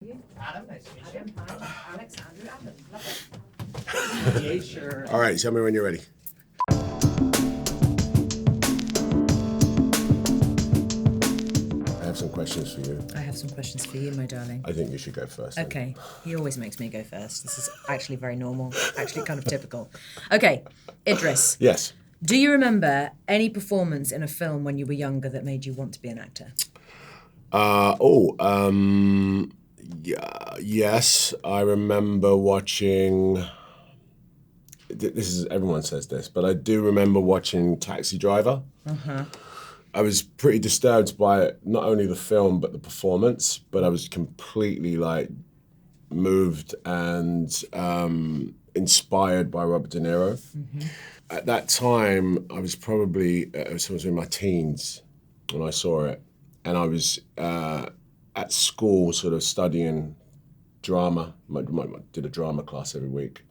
Adam, nice to meet you. Adam, hi. Alex, Andrew, Adam. Love it. Sure. All right, tell me when you're ready. I have some questions for you. I have some questions for you, my darling. I think you should go first. then. Okay, he always makes me go first. This is actually very normal, actually kind of typical. Okay, Idris, Yes. do you remember any performance in a film when you were younger that made you want to be an actor? Yeah, yes. I remember watching. This is everyone says this, but I do remember watching Taxi Driver. I was pretty disturbed by not only the film but the performance, but I was completely moved and inspired by Robert De Niro. At that time, I was probably I was in my teens when I saw it, and I was at school sort of studying drama. I did a drama class every week.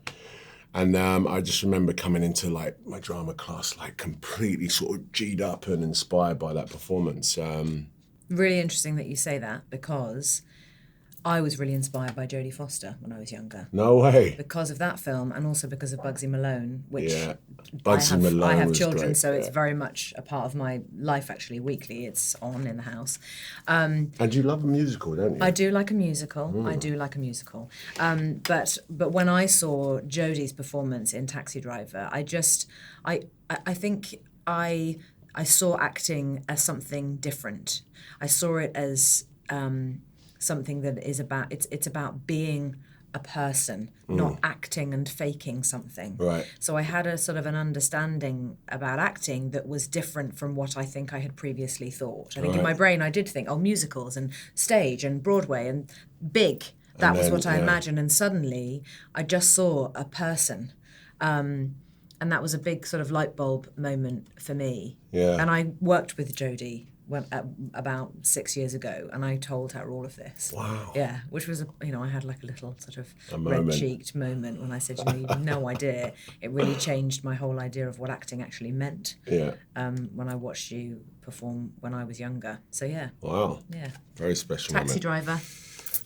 And I just remember coming into my drama class completely sort of G'd up and inspired by that performance. Really interesting that you say that, because I was really inspired by Jodie Foster when I was younger. No way. Because of that film, and also because of Bugsy Malone, which Yeah, Bugsy Malone I have was children, great, so it's yeah. very much a part of my life. Actually, weekly, it's on in the house. And you love a musical, don't you? I do like a musical. I do like a musical. But when I saw Jodie's performance in Taxi Driver, I think I saw acting as something different. I saw it as something that is about it's about being a person, not acting and faking something. Right. So I had a sort of an understanding about acting that was different from what I think I had previously thought. I think in my brain I did think, musicals and stage and Broadway and big. That was what I imagined. And suddenly I just saw a person. And that was a big sort of light bulb moment for me. Yeah. And I worked with Jodie about 6 years ago, and I told her all of this. Wow. Yeah, which was, I had like a little sort of moment. red-cheeked moment when I said, you have no idea. It really changed my whole idea of what acting actually meant. Yeah. When I watched you perform when I was younger. So yeah. Wow. Yeah. Very special Taxi moment. Driver.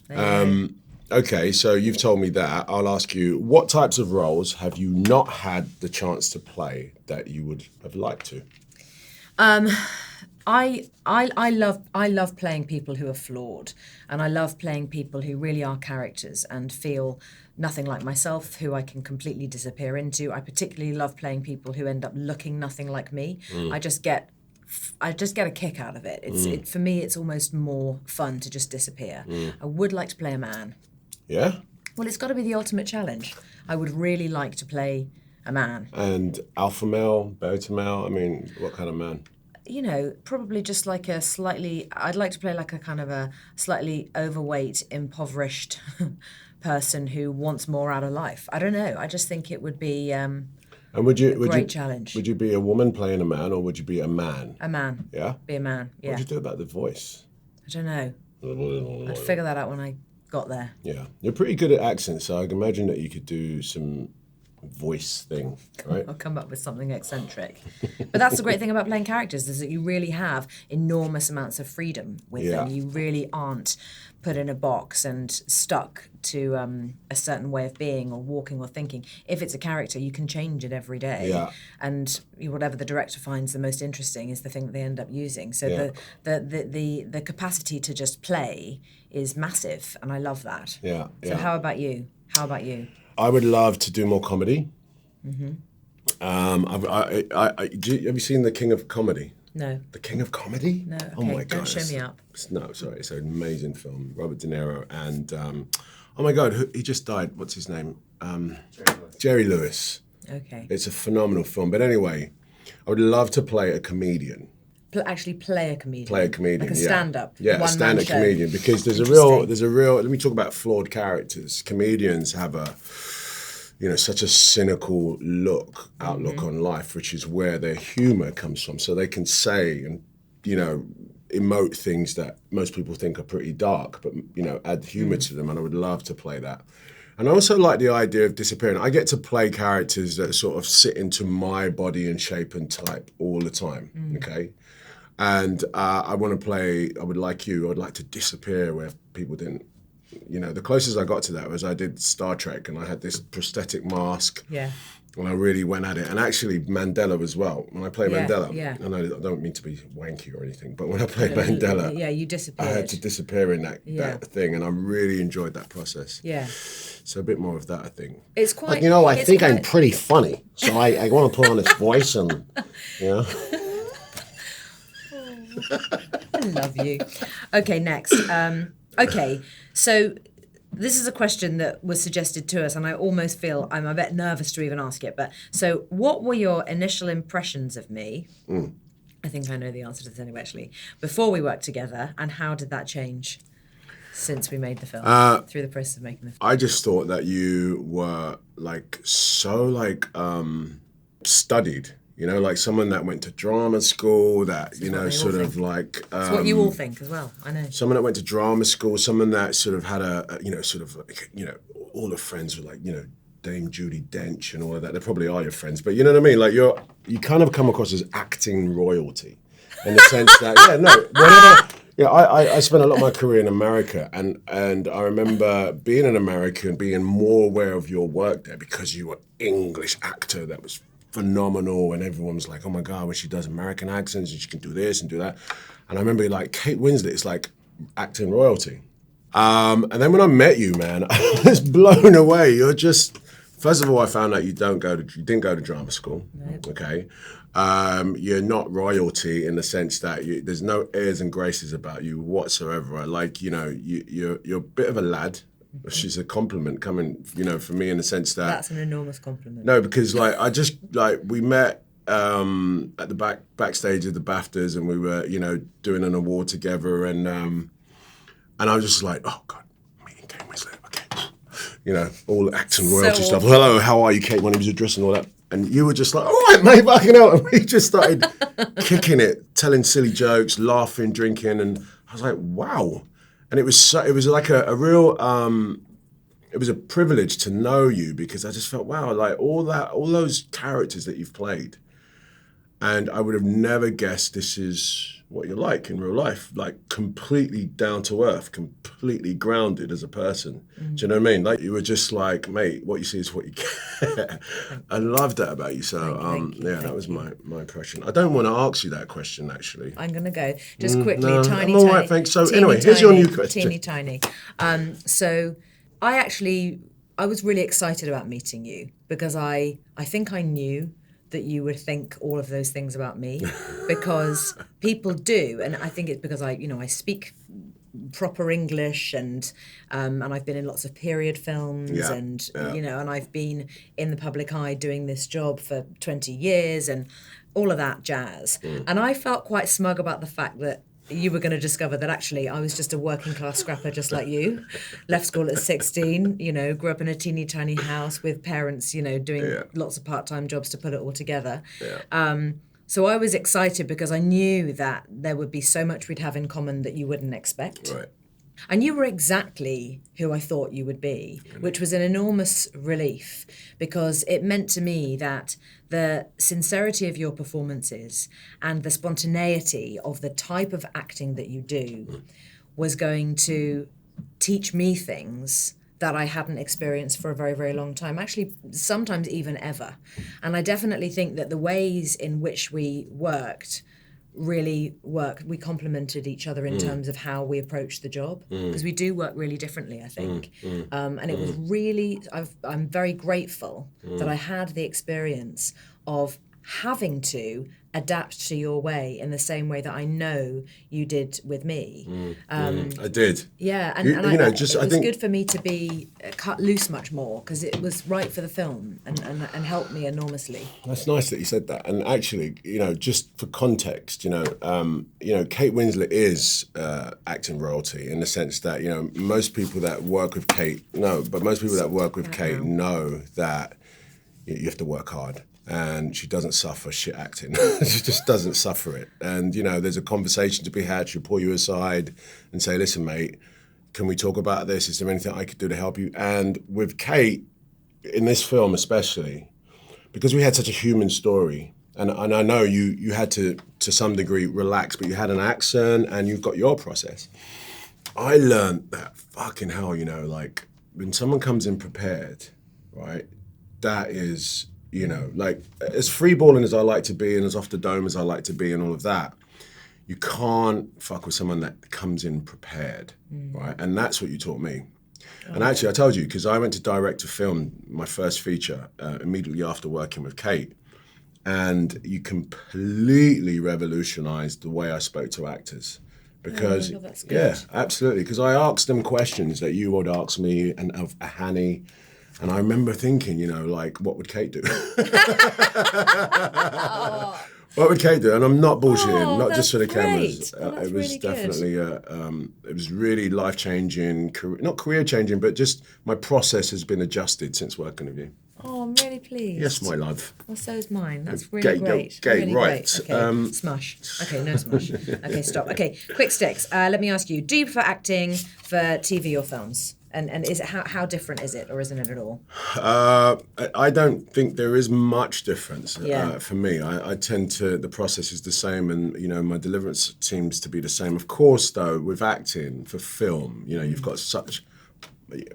There you go. Okay, so you've told me that. I'll ask you, what types of roles have you not had the chance to play that you would have liked to? I love playing people who are flawed, and I love playing people who really are characters and feel nothing like myself, who I can completely disappear into. I particularly love playing people who end up looking nothing like me. I just get a kick out of it. For me, it's almost more fun to just disappear. I would like to play a man. Yeah? Well, it's got to be the ultimate challenge. I would really like to play a man. And alpha male, beta male, I mean, what kind of man? Probably just like I'd like to play like a kind of a slightly overweight, impoverished person who wants more out of life. I don't know. I just think it would be And would you great challenge. Would you be a woman playing a man, or would you be a man? A man. Yeah? Be a man, yeah. What would you do about the voice? I don't know. I'd figure that out when I got there. Yeah. You're pretty good at accents, so I can imagine that you could do some voice thing, right? I'll come up with something eccentric. But that's the great thing about playing characters, is that you really have enormous amounts of freedom with them. You really aren't put in a box and stuck to a certain way of being or walking or thinking. If it's a character, you can change it every day. Yeah. And whatever the director finds the most interesting is the thing that they end up using. So the capacity to just play is massive, and I love that. Yeah. So how about you? I would love to do more comedy. Have you seen The King of Comedy? No. The King of Comedy? No. Okay, Oh my God. don't show me up. No, sorry. It's an amazing film. Robert De Niro and, oh my God, he just died. What's his name? Jerry Lewis. Okay. It's a phenomenal film. But anyway, I would love to play a comedian. Actually play a comedian. Play a comedian, like a yeah. stand-up. Yeah, a one-man stand-up show. comedian, because there's a real. Let me talk about flawed characters. Comedians have such a cynical outlook on life, which is where their humor comes from. So they can say and emote things that most people think are pretty dark, but add humor to them. And I would love to play that. And I also like the idea of disappearing. I get to play characters that sort of sit into my body and shape and type all the time. Okay. And I would like to disappear where people didn't you know, the closest I got to that was I did Star Trek, and I had this prosthetic mask. Yeah. And I really went at it. And actually Mandela as well. When I play Yeah, Mandela, yeah. and I don't mean to be wanky or anything, but when I played Mandela, Yeah, you I disappeared. had to disappear in that thing, and I really enjoyed that process. Yeah. So a bit more of that, I think. It's quite... But, you know, I it's think quite- I'm pretty funny, so I want to put on this voice and, you know. I love you. Okay, next. Okay, so this is a question that was suggested to us, and I almost feel I'm a bit nervous to even ask it. But so, what were your initial impressions of me? I think I know the answer to this anyway, actually. Before we worked together, and how did that change since we made the film, through the process of making the film? I just thought that you were like so like studied, you know, like someone that went to drama school, that, you know, sort of like... It's what you all think as well, I know. Someone that went to drama school, someone that sort of had a you know, sort of like, you know, all the friends were like, you know, Dame Judi Dench and all of that. They probably are your friends, but you know what I mean? Like you kind of come across as acting royalty in the sense that, yeah, no, whatever... Yeah, I spent a lot of my career in America, and I remember being an American, being more aware of your work there because you were English actor that was phenomenal, and everyone was like, oh my God, when she does American accents and she can do this and do that. And I remember like Kate Winslet is like acting royalty. And then when I met you, man, I was blown away. You're just, first of all, I found out you didn't go to drama school, okay? You're not royalty in the sense that there's no airs and graces about you whatsoever. Like, you know, you're a bit of a lad, which is a compliment coming, you know, for me in the sense that... That's an enormous compliment. No, because like we met at the backstage of the BAFTAs, and we were, you know, doing an award together, and I was just like, oh God, meeting Kate Winslet, okay, you know, all acting royalty stuff. Hello, how are you, Kate? My name's Idris and all that. And you were just like, all right, mate, fucking hell. And we just started kicking it, telling silly jokes, laughing, drinking, and I was like, wow. And it was like a real, it was a privilege to know you, because I just felt, wow, like all those characters that you've played. And I would have never guessed this is what you're like in real life, like completely down to earth, completely grounded as a person. Do you know what I mean? Like you were just like, mate, what you see is what you get. I love that about you. So that was my impression. I don't want to ask you that question actually. I'm going to go just quickly, no, tiny, I'm all tiny. right, thanks. So anyway, here's your new question. Teeny tiny. So I was really excited about meeting you because I think I knew that you would think all of those things about me, because people do, and I think it's because I speak proper English, and I've been in lots of period films, and I've been in the public eye doing this job for 20 years and all of that jazz. And I felt quite smug about the fact that you were going to discover that actually I was just a working class scrapper just like you. Left school at 16, grew up in a teeny tiny house with parents, doing lots of part-time jobs to put it all together. So I was excited because I knew that there would be so much we'd have in common that you wouldn't expect. Right. And you were exactly who I thought you would be, which was an enormous relief, because it meant to me that the sincerity of your performances and the spontaneity of the type of acting that you do was going to teach me things that I hadn't experienced for a very, very long time, actually sometimes even ever. And I definitely think that the ways in which we worked really worked. We complemented each other in terms of how we approach the job, because we do work really differently, I think. And it was really, I'm very grateful that I had the experience of having to adapt to your way in the same way that I know you did with me. I did. Yeah, and it was good for me to be cut loose much more, because it was right for the film and helped me enormously. That's nice that you said that. And actually, just for context, Kate Winslet is acting royalty in the sense that, most people that work with Kate, know that you have to work hard. And she doesn't suffer shit acting. She just doesn't suffer it. And, there's a conversation to be had. She'll pull you aside and say, listen, mate, can we talk about this? Is there anything I could do to help you? And with Kate, in this film especially, because we had such a human story, and I know you had to some degree, relax, but you had an accent and you've got your process. I learned that fucking hell, like when someone comes in prepared, right? That is, like as freeballing as I like to be and as off the dome as I like to be and all of that, you can't fuck with someone that comes in prepared, right? And that's what you taught me. And actually, I told you, because I went to direct a film, my first feature, immediately after working with Kate. And you completely revolutionized the way I spoke to actors. Because, that's good. yeah, absolutely. Because I asked them questions that you would ask me and of Hanny. And I remember thinking, like, what would Kate do? What would Kate do? And I'm not bullshitting, not just for the cameras. It was really definitely, it was really life-changing, not career-changing, but just my process has been adjusted since working with you. Oh, I'm really pleased. Yes, my love. Well, so's mine. That's really great. Gate, really right. Great. Okay, smush. Okay, no smush. Okay, stop. Okay, quick sticks. Let me ask you, do you prefer acting for TV or films? And is it how different is it, or isn't it at all? I don't think there is much difference Yeah. for me. I tend to, the process is the same, and my deliverance seems to be the same. Of course, though, with acting for film, you've got such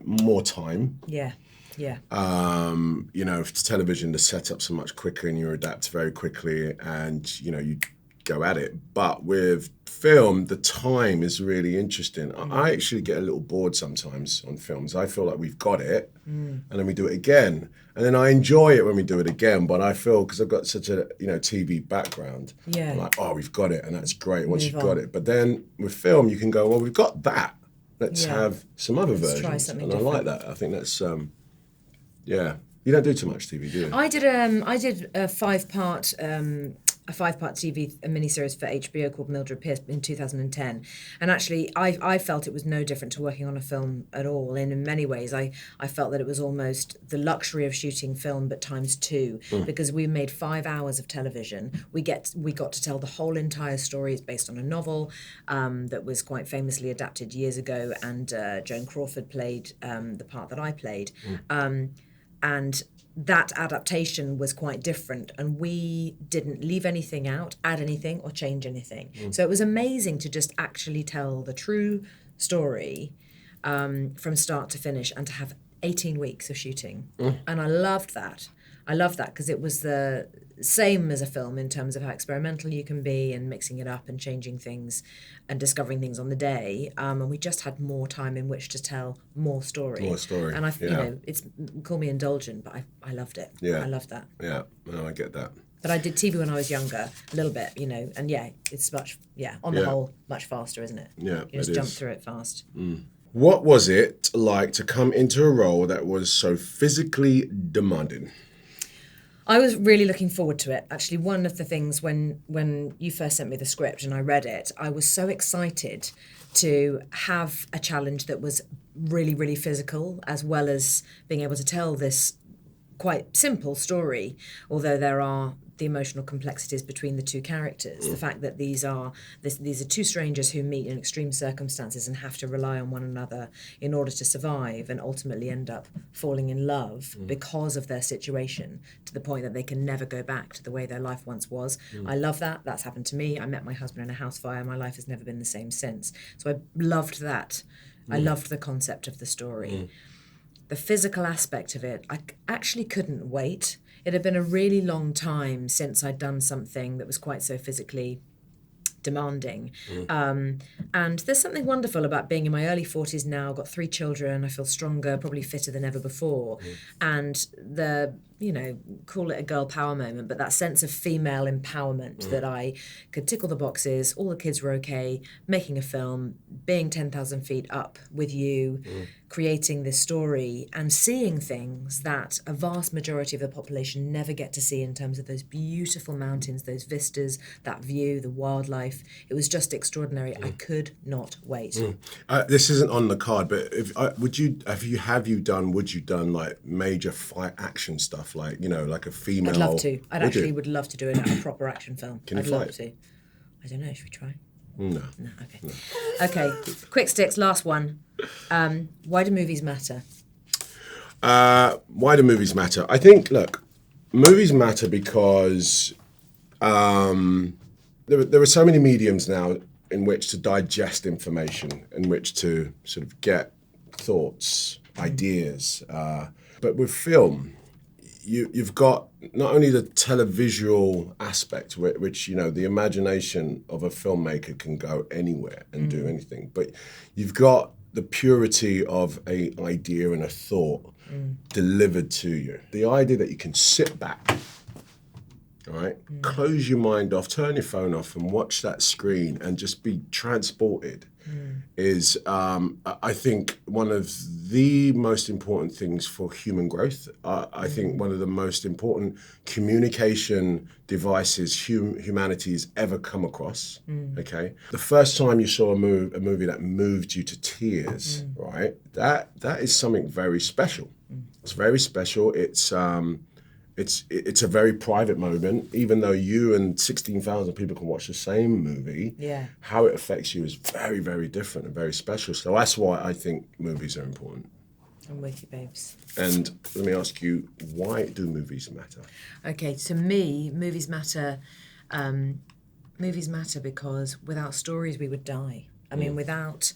more time. Yeah. Yeah. For television, the setups are much quicker, and you adapt very quickly, and you go at it. But with film, the time is really interesting. I actually get a little bored sometimes on films. I feel like we've got it, and then we do it again, and then I enjoy it when we do it again. But I feel, because I've got such a TV background, Yeah. I'm like, oh, we've got it, and that's great once Move you've got on. it. But then with film, you can go, well, we've got that. Let's Yeah. have some other Let's versions, try something and I like different. that. I think that's yeah. You don't do too much TV, do you? I did a five-part TV miniseries for HBO called Mildred Pierce in 2010, and actually I felt it was no different to working on a film at all. And in many ways, I felt that it was almost the luxury of shooting film, but times two, because we made 5 hours of television. We got to tell the whole entire story. It's based on a novel that was quite famously adapted years ago, and Joan Crawford played the part that I played. And that adaptation was quite different, and we didn't leave anything out, add anything, or change anything. So it was amazing to just actually tell the true story from start to finish, and to have 18 weeks of shooting. And I loved that. I loved that because it was the same as a film in terms of how experimental you can be, and mixing it up and changing things and discovering things on the day. And we just had more time in which to tell more story. More story, And yeah. it's, call me indulgent, but I loved it. Yeah. I loved that. Yeah, no, I get that. But I did TV when I was younger, a little bit, and yeah, it's much, on the Yeah. whole, much faster, isn't it? Yeah, You just it jump is. through it fast. What was it like to come into a role that was so physically demanding? I was really looking forward to it. Actually, one of the things when you first sent me the script and I read it, I was so excited to have a challenge that was really, really physical, as well as being able to tell this quite simple story, although there are the emotional complexities between the two characters. The fact that these are two strangers who meet in extreme circumstances and have to rely on one another in order to survive, and ultimately end up falling in love because of their situation, to the point that they can never go back to the way their life once was. I love that. That's happened to me. I met my husband in a house fire. My life has never been the same since. So I loved that. I loved the concept of the story. The physical aspect of it, I actually couldn't wait. It had been a really long time since I'd done something that was quite so physically demanding. And there's something wonderful about being in my early 40s now, got 3 children, I feel stronger, probably fitter than ever before. And the, call it a girl power moment, but that sense of female empowerment that I could tickle the boxes, all the kids were okay, making a film, being 10,000 feet up with you, creating this story, and seeing things that a vast majority of the population never get to see, in terms of those beautiful mountains, those vistas, that view, the wildlife. It was just extraordinary. I could not wait. This isn't on the card, but would you done like major fight action stuff, like like a female? I'd love to. Would you? love to do a proper action film. Can you I'd love fight? to. I don't know. Should we try? No. No. Okay. Okay. Quick sticks. Last one. Why do movies matter? Why do movies matter? I think, look, movies matter because there are so many mediums now in which to digest information, in which to sort of get thoughts, ideas. But with film, you've got not only the televisual aspect, which, you know, the imagination of a filmmaker can go anywhere and do anything, but you've got the purity of an idea and a thought delivered to you. The idea that you can sit back, all right, close your mind off, turn your phone off and watch that screen and just be transported is, I think, one of the most important things for human growth. I think one of the most important communication devices humanity's ever come across, okay? The first time you saw a movie that moved you to tears, right, that is something very special. It's very special. It's a very private moment, even though you and 16,000 people can watch the same movie. Yeah. How it affects you is very, very different and very special. So that's why I think movies are important. I'm with you, babes. And let me ask you, why do movies matter? Okay, to me, movies matter. Movies matter because without stories, we would die. I mean, without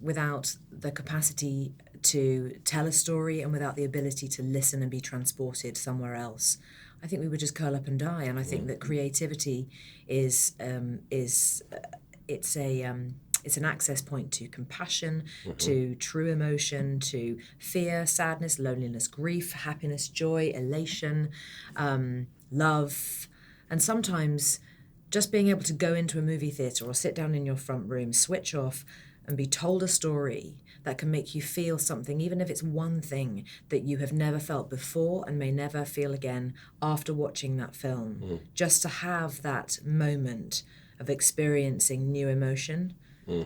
the capacity to tell a story and without the ability to listen and be transported somewhere else, I think we would just curl up and die. And I think that creativity is it's an access point to compassion, to true emotion, to fear, sadness, loneliness, grief, happiness, joy, elation, love, and sometimes just being able to go into a movie theatre or sit down in your front room, switch off, and be told a story that can make you feel something, even if it's one thing that you have never felt before and may never feel again after watching that film. Just to have that moment of experiencing new emotion,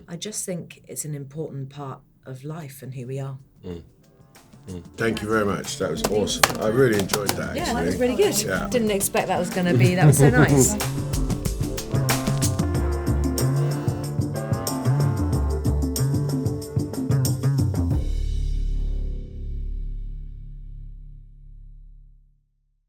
I just think it's an important part of life and who we are. Thank you very much. That was awesome. I really enjoyed that. Yeah, actually. that was really good. Yeah. Didn't expect that was so nice.